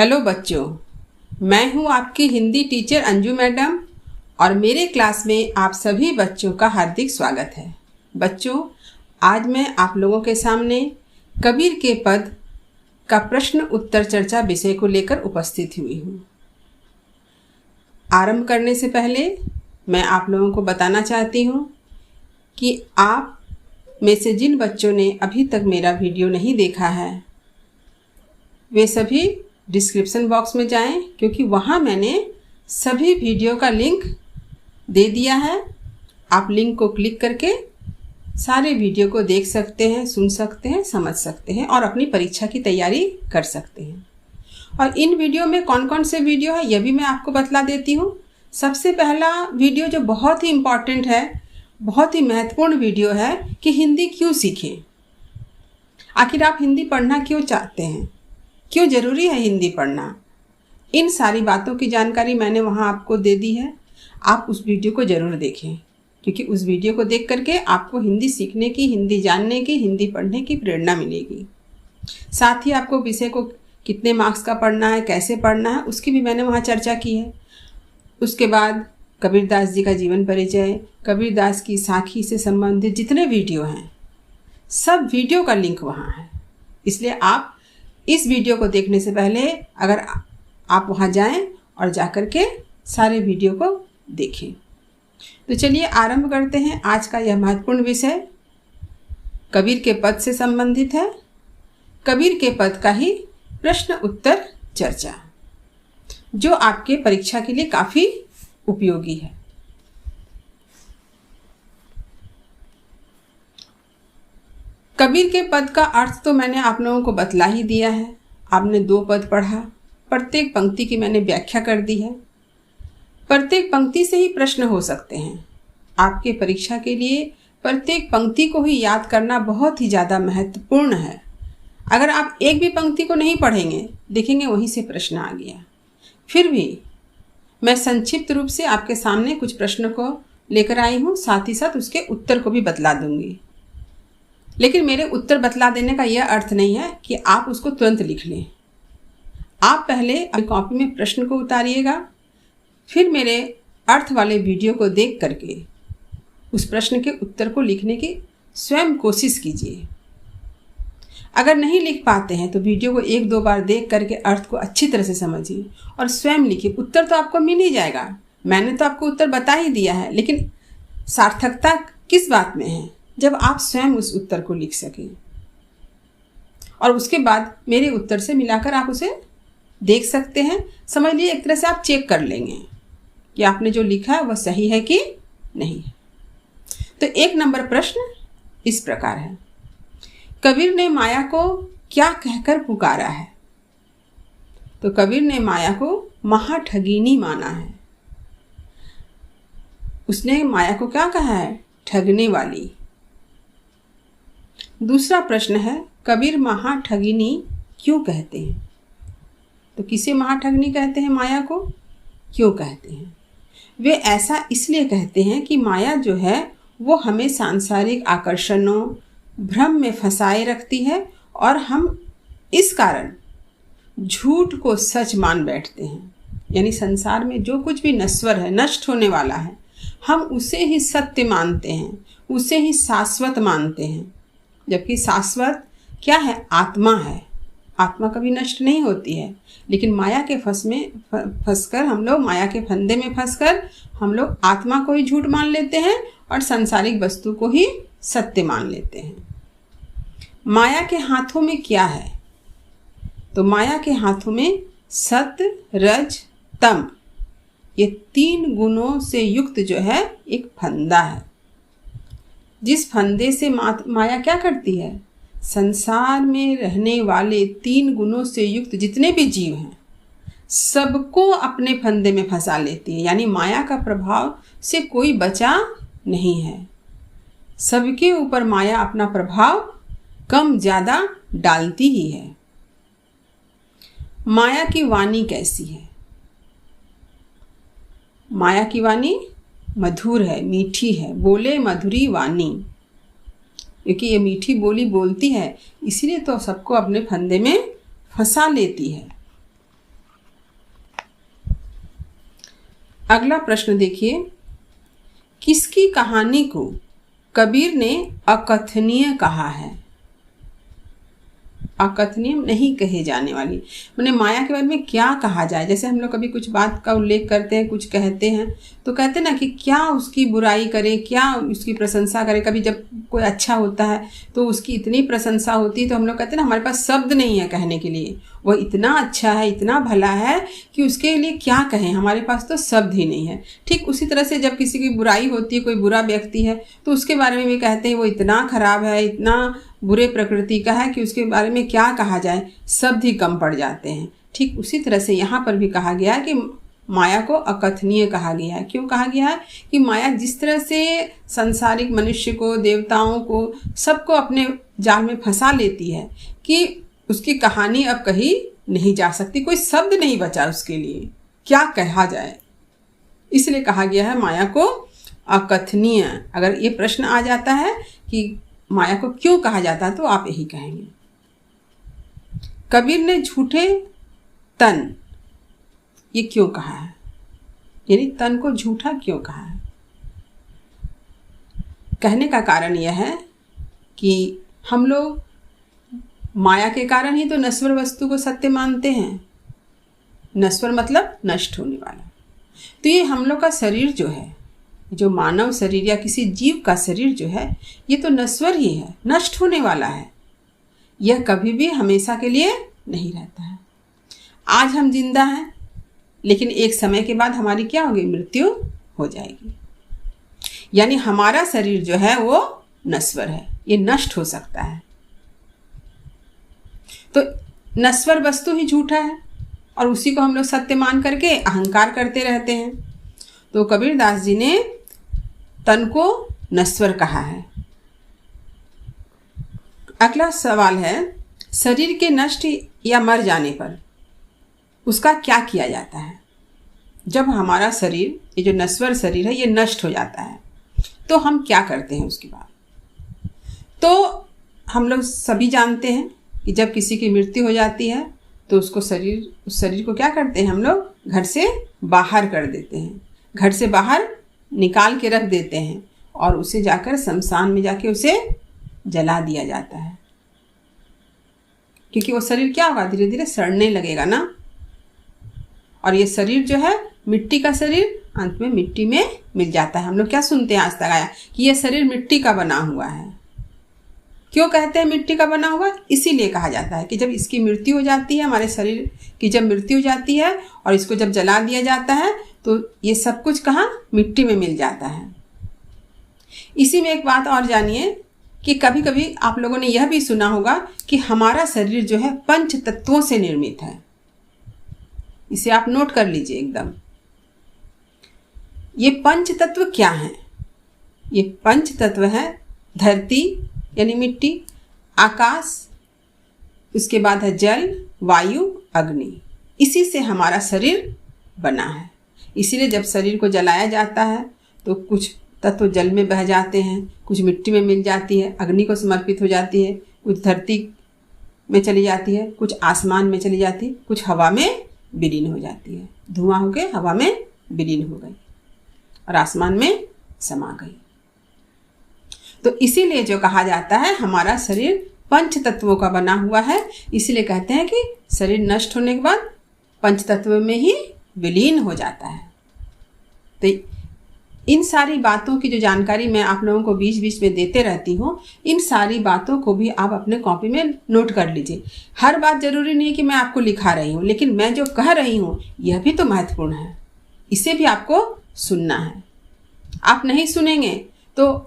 Hello बच्चों, मैं हूं आपकी हिंदी टीचर अंजू मैडम और मेरे क्लास में आप सभी बच्चों का हार्दिक स्वागत है। बच्चों, आज मैं आप लोगों के सामने कबीर के पद का प्रश्न उत्तर चर्चा विषय को लेकर उपस्थित हुई हूं। आरंभ करने से पहले मैं आप लोगों को बताना चाहती हूं कि आप में से जिन बच्चों ने अभी तक मेरा वीडियो नहीं देखा है वे सभी डिस्क्रिप्शन बॉक्स में जाएं, क्योंकि वहाँ मैंने सभी वीडियो का लिंक दे दिया है। आप लिंक को क्लिक करके सारे वीडियो को देख सकते हैं, सुन सकते हैं, समझ सकते हैं और अपनी परीक्षा की तैयारी कर सकते हैं। और इन वीडियो में कौन कौन से वीडियो है यह भी मैं आपको बतला देती हूँ। सबसे पहला वीडियो जो बहुत ही इम्पॉर्टेंट है, बहुत ही महत्वपूर्ण वीडियो है कि हिंदी क्यों सीखें। आखिर आप हिंदी पढ़ना क्यों चाहते हैं, क्यों ज़रूरी है हिंदी पढ़ना। इन सारी बातों की जानकारी मैंने वहाँ आपको दे दी है। आप उस वीडियो को ज़रूर देखें, क्योंकि उस वीडियो को देख करके आपको हिंदी सीखने की, हिंदी जानने की, हिंदी पढ़ने की प्रेरणा मिलेगी। साथ ही आपको विषय को कितने मार्क्स का पढ़ना है, कैसे पढ़ना है, उसकी भी मैंने वहाँ चर्चा की है। उसके बाद कबीरदास जी का जीवन परिचय, कबीरदास की साखी से संबंधित जितने वीडियो हैं, सब वीडियो का लिंक वहाँ है। इसलिए आप इस वीडियो को देखने से पहले अगर आप वहाँ जाएं और जाकर के सारे वीडियो को देखें। तो चलिए आरंभ करते हैं। आज का यह महत्वपूर्ण विषय कबीर के पद से संबंधित है। कबीर के पद का ही प्रश्न उत्तर चर्चा, जो आपके परीक्षा के लिए काफ़ी उपयोगी है। कबीर के पद का अर्थ तो मैंने आप लोगों को बतला ही दिया है। आपने 2 पद पढ़ा, प्रत्येक पंक्ति की मैंने व्याख्या कर दी है। प्रत्येक पंक्ति से ही प्रश्न हो सकते हैं। आपके परीक्षा के लिए प्रत्येक पंक्ति को ही याद करना बहुत ही ज़्यादा महत्वपूर्ण है। अगर आप एक भी पंक्ति को नहीं पढ़ेंगे, देखेंगे वहीं से प्रश्न आ गया। फिर भी मैं संक्षिप्त रूप से आपके सामने कुछ प्रश्नों को लेकर आई हूँ, साथ ही साथ उसके उत्तर को भी बतला दूंगी। लेकिन मेरे उत्तर बतला देने का यह अर्थ नहीं है कि आप उसको तुरंत लिख लें। आप पहले अपनी कॉपी में प्रश्न को उतारिएगा, फिर मेरे अर्थ वाले वीडियो को देख करके उस प्रश्न के उत्तर को लिखने की स्वयं कोशिश कीजिए। अगर नहीं लिख पाते हैं तो वीडियो को 1-2 बार देख करके अर्थ को अच्छी तरह से समझिए और स्वयं लिखिए। उत्तर तो आपको मिल ही जाएगा। मैंने तो आपको उत्तर बता ही दिया है, लेकिन सार्थकता किस बात में है, जब आप स्वयं उस उत्तर को लिख सकें और उसके बाद मेरे उत्तर से मिलाकर आप उसे देख सकते हैं। समझ लीजिए एक तरह से आप चेक कर लेंगे कि आपने जो लिखा है वह सही है कि नहीं है। तो 1 नंबर प्रश्न इस प्रकार है, कबीर ने माया को क्या कहकर पुकारा है। तो कबीर ने माया को महाठगिनी माना है। उसने माया को क्या कहा है, ठगने वाली। दूसरा प्रश्न है, कबीर महाठगिनी क्यों कहते हैं। तो किसे महाठगिनी कहते हैं, माया को क्यों कहते हैं। वे ऐसा इसलिए कहते हैं कि माया जो है वो हमें सांसारिक आकर्षणों, भ्रम में फंसाए रखती है और हम इस कारण झूठ को सच मान बैठते हैं। यानी संसार में जो कुछ भी नश्वर है, नष्ट होने वाला है, हम उसे ही सत्य मानते हैं, उसे ही शाश्वत मानते हैं। जबकि शाश्वत क्या है, आत्मा है। आत्मा कभी नष्ट नहीं होती है, लेकिन माया के फंसकर हम लोग, माया के फंदे में फंसकर हम लोग आत्मा को ही झूठ मान लेते हैं और सांसारिक वस्तु को ही सत्य मान लेते हैं। माया के हाथों में क्या है। तो माया के हाथों में सत्य, रज, तम, ये 3 गुणों से युक्त जो है एक फंदा है। जिस फंदे से माया क्या करती है, संसार में रहने वाले 3 गुणों से युक्त जितने भी जीव हैं सबको अपने फंदे में फंसा लेती है। यानी माया का प्रभाव से कोई बचा नहीं है। सबके ऊपर माया अपना प्रभाव कम ज़्यादा डालती ही है। माया की वाणी कैसी है। माया की वाणी मधुर है, मीठी है। बोले मधुरी वाणी, क्योंकि ये मीठी बोली बोलती है, इसीलिए तो सबको अपने फंदे में फंसा लेती है। अगला प्रश्न देखिए, किसकी कहानी को कबीर ने अकथनीय कहा है? अकथनीय नहीं कहे जाने वाली, मैंने माया के बारे में क्या कहा जाए। जैसे हम लोग कभी कुछ बात का उल्लेख करते हैं, कुछ कहते हैं, तो कहते हैं ना कि क्या उसकी बुराई करें, क्या उसकी प्रशंसा करें। कभी जब कोई अच्छा होता है तो उसकी इतनी प्रशंसा होती है तो हम लोग कहते हैं ना, हमारे पास शब्द नहीं है कहने के लिए, वो इतना अच्छा है, इतना भला है कि उसके लिए क्या कहें, हमारे पास तो शब्द ही नहीं है। ठीक उसी तरह से जब किसी की बुराई होती है, कोई बुरा व्यक्ति है, तो उसके बारे में भी कहते हैं वो इतना खराब है, इतना बुरे प्रकृति का है कि उसके बारे में क्या कहा जाए, शब्द ही कम पड़ जाते हैं। ठीक उसी तरह से यहाँ पर भी कहा गया है कि माया को अकथनीय कहा गया है। क्यों कहा गया है? कि माया जिस तरह से संसारिक मनुष्य को, देवताओं को, सबको अपने जाल में फंसा लेती है कि उसकी कहानी अब कहीं नहीं जा सकती, कोई शब्द नहीं बचा उसके लिए, क्या कहा जाए। इसलिए कहा गया है माया को अकथनीय। अगर ये प्रश्न आ जाता है कि माया को क्यों कहा जाता है, तो आप यही कहेंगे। कबीर ने झूठे तन, ये क्यों कहा है? यानी तन को झूठा क्यों कहा है? कहने का कारण यह है कि हम लोग माया के कारण ही तो नश्वर वस्तु को सत्य मानते हैं। नश्वर मतलब नष्ट होने वाला। तो ये हम लोग का शरीर जो है, जो मानव शरीर या किसी जीव का शरीर जो है, ये तो नश्वर ही है, नष्ट होने वाला है। यह कभी भी हमेशा के लिए नहीं रहता है। आज हम जिंदा हैं, लेकिन एक समय के बाद हमारी क्या होगी? मृत्यु हो जाएगी। यानी हमारा शरीर जो है वो नश्वर है, ये नष्ट हो सकता है। तो नश्वर वस्तु ही झूठा है और उसी को हम लोग सत्य मान करके अहंकार करते रहते हैं। तो कबीरदास जी ने तन को नश्वर कहा है। अगला सवाल है, शरीर के नष्ट या मर जाने पर उसका क्या किया जाता है? जब हमारा शरीर, ये जो नश्वर शरीर है, ये नष्ट हो जाता है तो हम क्या करते हैं उसके बाद? तो हम लोग सभी जानते हैं कि जब किसी की मृत्यु हो जाती है तो उस शरीर को क्या करते हैं? हम लोग घर से बाहर कर देते हैं, घर से बाहर निकाल के रख देते हैं और उसे जाकर शमशान में जाके उसे जला दिया जाता है। क्योंकि वो शरीर क्या होगा? धीरे धीरे सड़ने लगेगा ना। और ये शरीर जो है मिट्टी का शरीर, अंत में मिट्टी में मिल जाता है। हम लोग क्या सुनते हैं आज तक आया कि ये शरीर मिट्टी का बना हुआ है। क्यों कहते हैं मिट्टी का बना हुआ? इसीलिए कहा जाता है कि जब इसकी मृत्यु हो जाती है, हमारे शरीर की जब मृत्यु हो जाती है और इसको जब जला दिया जाता है तो ये सब कुछ कहाँ? मिट्टी में मिल जाता है। इसी में एक बात और जानिए कि कभी कभी आप लोगों ने यह भी सुना होगा कि हमारा शरीर जो है पंच तत्वों से निर्मित है। इसे आप नोट कर लीजिए एकदम। ये पंच तत्व क्या हैं? ये पंच तत्व है धरती यानी मिट्टी, आकाश, उसके बाद है जल, वायु, अग्नि। इसी से हमारा शरीर बना है। इसीलिए जब शरीर को जलाया जाता है तो कुछ तत्व जल में बह जाते हैं, कुछ मिट्टी में मिल जाती है, अग्नि को समर्पित हो जाती है, कुछ धरती में चली जाती है, कुछ आसमान में चली जाती है, कुछ हवा में विलीन हो जाती है। धुआं होके हवा में विलीन हो गई और आसमान में समा गई। तो इसीलिए जो कहा जाता है हमारा शरीर पंच तत्वों का बना हुआ है। इसीलिए कहते हैं कि शरीर नष्ट होने के बाद पंच तत्व में ही विलीन हो जाता है। तो इन सारी बातों की जो जानकारी मैं आप लोगों को बीच बीच में देते रहती हूँ, इन सारी बातों को भी आप अपने कॉपी में नोट कर लीजिए। हर बात जरूरी नहीं कि मैं आपको लिखा रही हूँ, लेकिन मैं जो कह रही हूँ यह भी तो महत्वपूर्ण है, इसे भी आपको सुनना है। आप नहीं सुनेंगे तो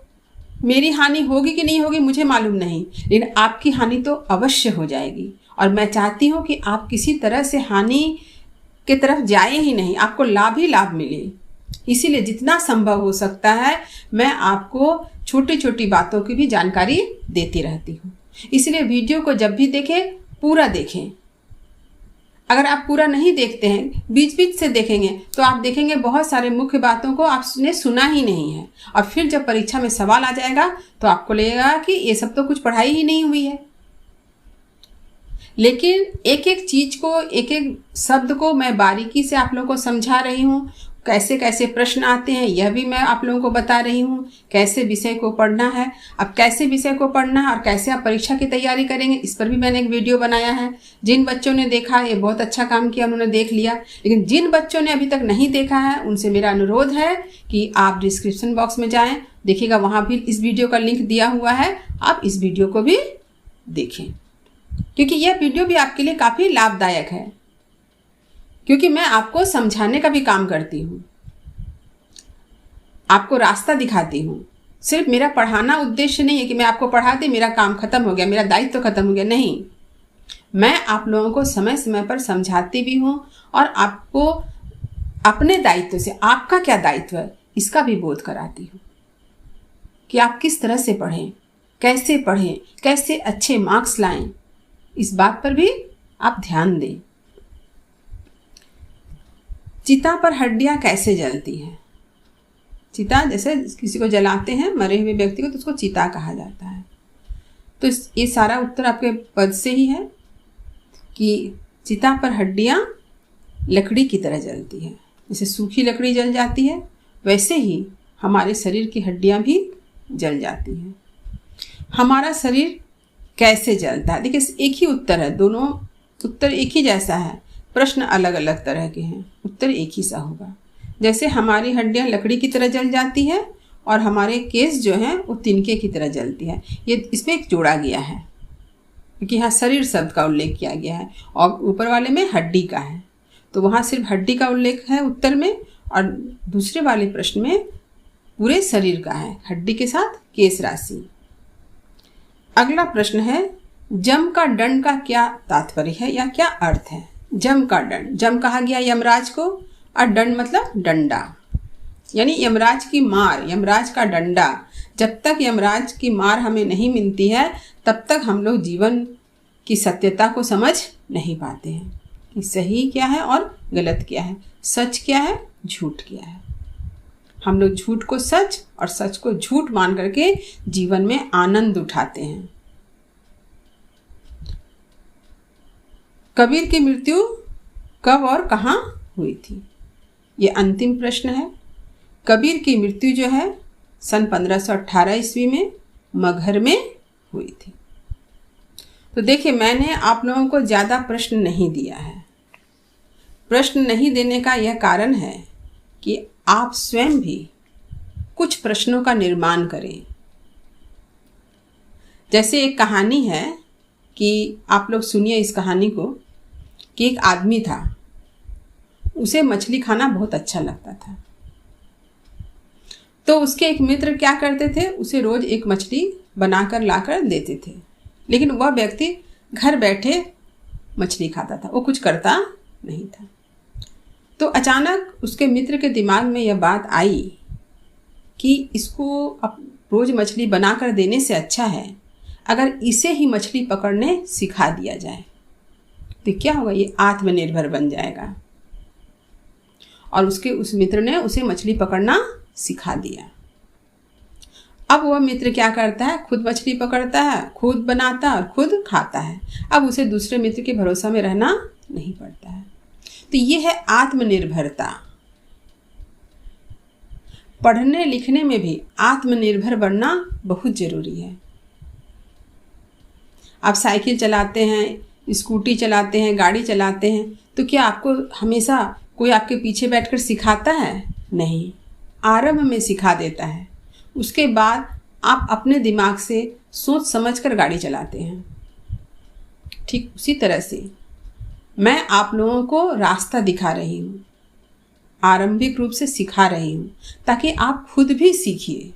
मेरी हानि होगी कि नहीं होगी मुझे मालूम नहीं, लेकिन आपकी हानि तो अवश्य हो जाएगी। और मैं चाहती हूँ कि आप किसी तरह से हानि की तरफ जाए ही नहीं, आपको लाभ ही लाभ मिले। इसीलिए जितना संभव हो सकता है मैं आपको छोटी छोटी बातों की भी जानकारी देती रहती हूँ। इसलिए वीडियो को जब भी देखें पूरा देखें। अगर आप पूरा नहीं देखते हैं, बीच बीच से देखेंगे, तो आप देखेंगे बहुत सारे मुख्य बातों को आपने सुना ही नहीं है। और फिर जब परीक्षा में सवाल आ जाएगा तो आपको लगेगा कि ये सब तो कुछ पढ़ाई ही नहीं हुई है। लेकिन एक एक चीज को, एक एक शब्द को मैं बारीकी से आप लोगों को समझा रही हूँ, कैसे कैसे प्रश्न आते हैं यह भी मैं आप लोगों को बता रही हूँ। कैसे विषय को पढ़ना है, अब कैसे विषय को पढ़ना है और कैसे आप परीक्षा की तैयारी करेंगे, इस पर भी मैंने एक वीडियो बनाया है। जिन बच्चों ने देखा ये बहुत अच्छा काम किया, उन्होंने देख लिया। लेकिन जिन बच्चों ने अभी तक नहीं देखा है उनसे मेरा अनुरोध है कि आप डिस्क्रिप्शन बॉक्स में जाएँ, देखिएगा वहाँ भी इस वीडियो का लिंक दिया हुआ है, आप इस वीडियो को भी देखें, क्योंकि यह वीडियो भी आपके लिए काफ़ी लाभदायक है। क्योंकि मैं आपको समझाने का भी काम करती हूँ, आपको रास्ता दिखाती हूँ। सिर्फ मेरा पढ़ाना उद्देश्य नहीं है कि मैं आपको पढ़ा दी मेरा काम खत्म हो गया, मेरा दायित्व खत्म हो गया, नहीं। मैं आप लोगों को समय समय पर समझाती भी हूँ और आपको अपने दायित्व से आपका क्या दायित्व है इसका भी बोध कराती हूँ कि आप किस तरह से पढ़ें, कैसे अच्छे मार्क्स लाएं, इस बात पर भी आप ध्यान दें। चिता पर हड्डियां कैसे जलती हैं? चिता जैसे किसी को जलाते हैं, मरे हुए व्यक्ति को, तो उसको चिता कहा जाता है। तो ये सारा उत्तर आपके पद से ही है कि चिता पर हड्डियां लकड़ी की तरह जलती है। जैसे सूखी लकड़ी जल जाती है वैसे ही हमारे शरीर की हड्डियां भी जल जाती हैं। हमारा शरीर कैसे जलता है? देखिए एक ही उत्तर है, दोनों उत्तर एक ही जैसा है, प्रश्न अलग अलग तरह के हैं, उत्तर एक ही सा होगा। जैसे हमारी हड्डियां लकड़ी की तरह जल जाती है और हमारे केस जो हैं वो तिनके की तरह जलती है। ये इसमें एक जोड़ा गया है क्योंकि यहाँ शरीर शब्द का उल्लेख किया गया है और ऊपर वाले में हड्डी का है, तो वहाँ सिर्फ हड्डी का उल्लेख है उत्तर में और दूसरे वाले प्रश्न में पूरे शरीर का है, हड्डी के साथ केस राशि। अगला प्रश्न है, जम का दंड का क्या तात्पर्य है या क्या अर्थ है? जम का दंड, जम कहा गया यमराज को और दंड मतलब डंडा, यानी यमराज की मार, यमराज का डंडा। जब तक यमराज की मार हमें नहीं मिलती है तब तक हम लोग जीवन की सत्यता को समझ नहीं पाते हैं कि सही क्या है और गलत क्या है, सच क्या है, झूठ क्या है। हम लोग झूठ को सच और सच को झूठ मान करके जीवन में आनंद उठाते हैं। कबीर की मृत्यु कब और कहाँ हुई थी? ये अंतिम प्रश्न है। कबीर की मृत्यु जो है सन 1518 ईस्वी में मगहर में हुई थी। तो देखिए मैंने आप लोगों को ज़्यादा प्रश्न नहीं दिया है। प्रश्न नहीं देने का यह कारण है कि आप स्वयं भी कुछ प्रश्नों का निर्माण करें। जैसे एक कहानी है कि आप लोग सुनिए इस कहानी को, कि एक आदमी था, उसे मछली खाना बहुत अच्छा लगता था। तो उसके एक मित्र क्या करते थे, उसे रोज एक मछली बनाकर लाकर देते थे, लेकिन वह व्यक्ति घर बैठे मछली खाता था, वो कुछ करता नहीं था। तो अचानक उसके मित्र के दिमाग में यह बात आई कि इसको अब रोज मछली बनाकर देने से अच्छा है अगर इसे ही मछली पकड़ने सिखा दिया जाए, तो क्या होगा, ये आत्मनिर्भर बन जाएगा। और उसके उस मित्र ने उसे मछली पकड़ना सिखा दिया। अब वह मित्र क्या करता है, खुद मछली पकड़ता है, खुद बनाता है और खुद खाता है। अब उसे दूसरे मित्र के भरोसा में रहना नहीं पड़ता है। तो ये है आत्मनिर्भरता। पढ़ने लिखने में भी आत्मनिर्भर बनना बहुत जरूरी है। आप साइकिल चलाते हैं, स्कूटी चलाते हैं, गाड़ी चलाते हैं, तो क्या आपको हमेशा कोई आपके पीछे बैठकर सिखाता है? नहीं, आरंभ में सिखा देता है, उसके बाद आप अपने दिमाग से सोच समझकर गाड़ी चलाते हैं। ठीक उसी तरह से मैं आप लोगों को रास्ता दिखा रही हूँ, आरंभिक रूप से सिखा रही हूँ, ताकि आप खुद भी सीखिए।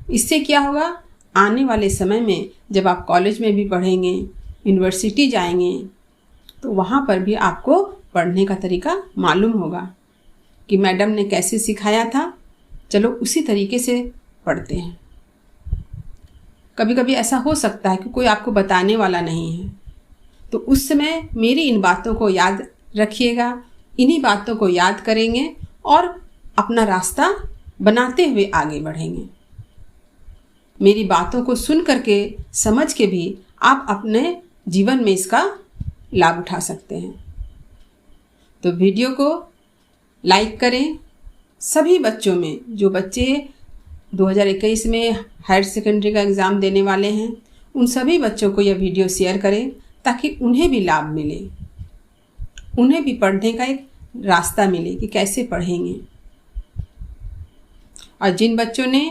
इससे क्या होगा, आने वाले समय में जब आप कॉलेज में भी पढ़ेंगे, यूनिवर्सिटी जाएंगे, तो वहाँ पर भी आपको पढ़ने का तरीका मालूम होगा कि मैडम ने कैसे सिखाया था, चलो उसी तरीके से पढ़ते हैं। कभी कभी ऐसा हो सकता है कि कोई आपको बताने वाला नहीं है, तो उस समय मेरी इन बातों को याद रखिएगा, इन्हीं बातों को याद करेंगे और अपना रास्ता बनाते हुए आगे बढ़ेंगे। मेरी बातों को सुन करके, समझ के भी आप अपने जीवन में इसका लाभ उठा सकते हैं। तो वीडियो को लाइक करें। सभी बच्चों में, जो बच्चे 2021 में हायर सेकेंडरी का एग्ज़ाम देने वाले हैं, उन सभी बच्चों को यह वीडियो शेयर करें ताकि उन्हें भी लाभ मिले, उन्हें भी पढ़ने का एक रास्ता मिले कि कैसे पढ़ेंगे। और जिन बच्चों ने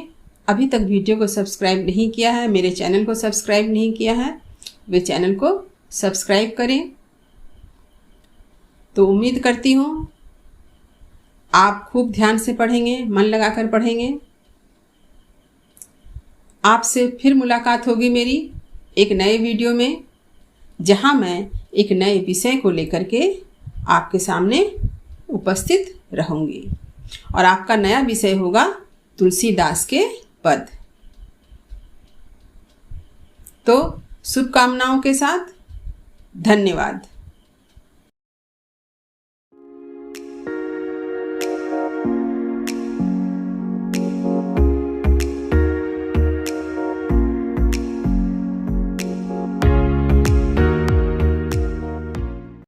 अभी तक वीडियो को सब्सक्राइब नहीं किया है, मेरे चैनल को सब्सक्राइब नहीं किया है, वे चैनल को सब्सक्राइब करें। तो उम्मीद करती हूँ आप खूब ध्यान से पढ़ेंगे, मन लगाकर पढ़ेंगे। आपसे फिर मुलाकात होगी मेरी एक नए वीडियो में, जहाँ मैं एक नए विषय को लेकर के आपके सामने उपस्थित रहूँगी। और आपका नया विषय होगा तुलसीदास के पद। तो शुभकामनाओं के साथ धन्यवाद।